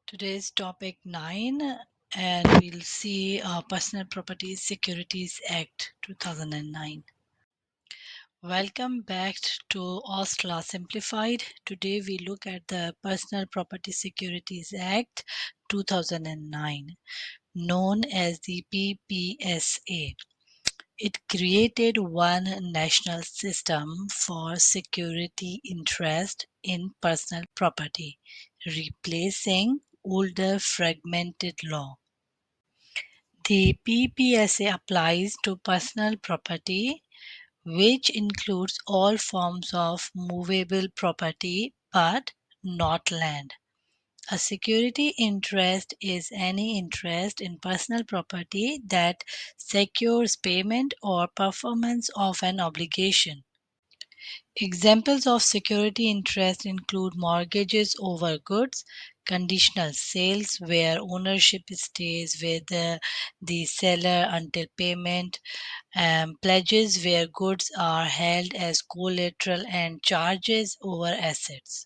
Today's topic 9, and we'll see Personal Property Securities Act 2009. Welcome back to OSCLA Simplified. Today we look at the Personal Property Securities Act 2009, known as the PPSA. It created one national system for security interest in personal property, replacing older fragmented law. The PPSA applies to personal property, which includes all forms of movable property but not land. A security interest is any interest in personal property that secures payment or performance of an obligation. Examples of security interest include mortgages over goods, conditional sales where ownership stays with the seller until payment, pledges where goods are held as collateral, and charges over assets.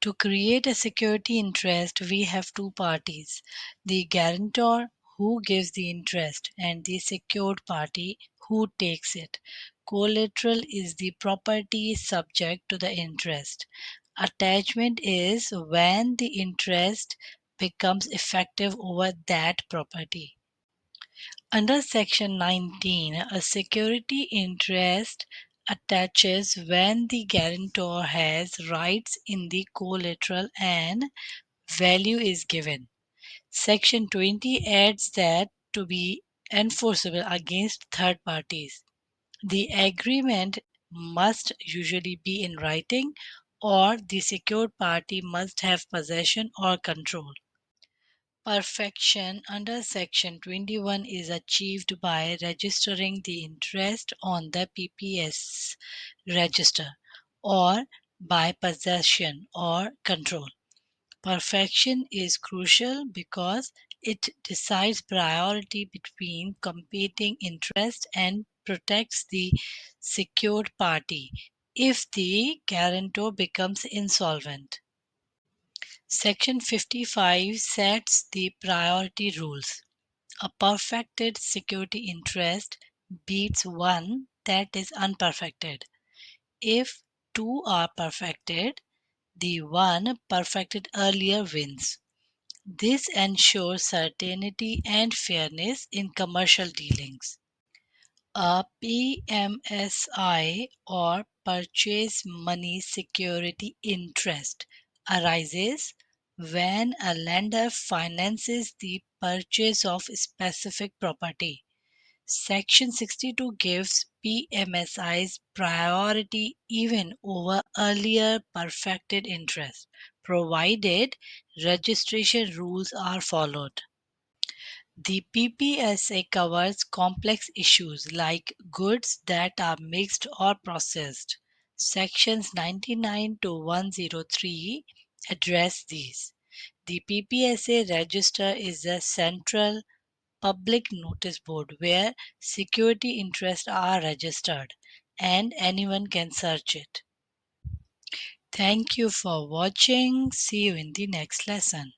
To create a security interest, we have two parties: the guarantor, who gives the interest, and the secured party, who takes it. Collateral is the property subject to the interest. Attachment is when the interest becomes effective over that property. Under Section 19, a security interest attaches when the guarantor has rights in the collateral and value is given. Section 20 adds that to be enforceable against third parties, the agreement must usually be in writing, or the secured party must have possession or control. Perfection under Section 21 is achieved by registering the interest on the PPS register or by possession or control. Perfection is crucial because it decides priority between competing interests and protects the secured party if the guarantor becomes insolvent. Section 55 sets the priority rules. A perfected security interest beats one that is unperfected. If two are perfected, the one perfected earlier wins. This ensures certainty and fairness in commercial dealings. A PMSI or purchase money security interest arises when a lender finances the purchase of specific property. Section 62 gives PMSIs priority even over earlier perfected interest, provided registration rules are followed. The PPSA covers complex issues like goods that are mixed or processed. Sections 99 to 103 address these. The PPSA register is a central public notice board where security interests are registered and anyone can search it. Thank you for watching. See you in the next lesson.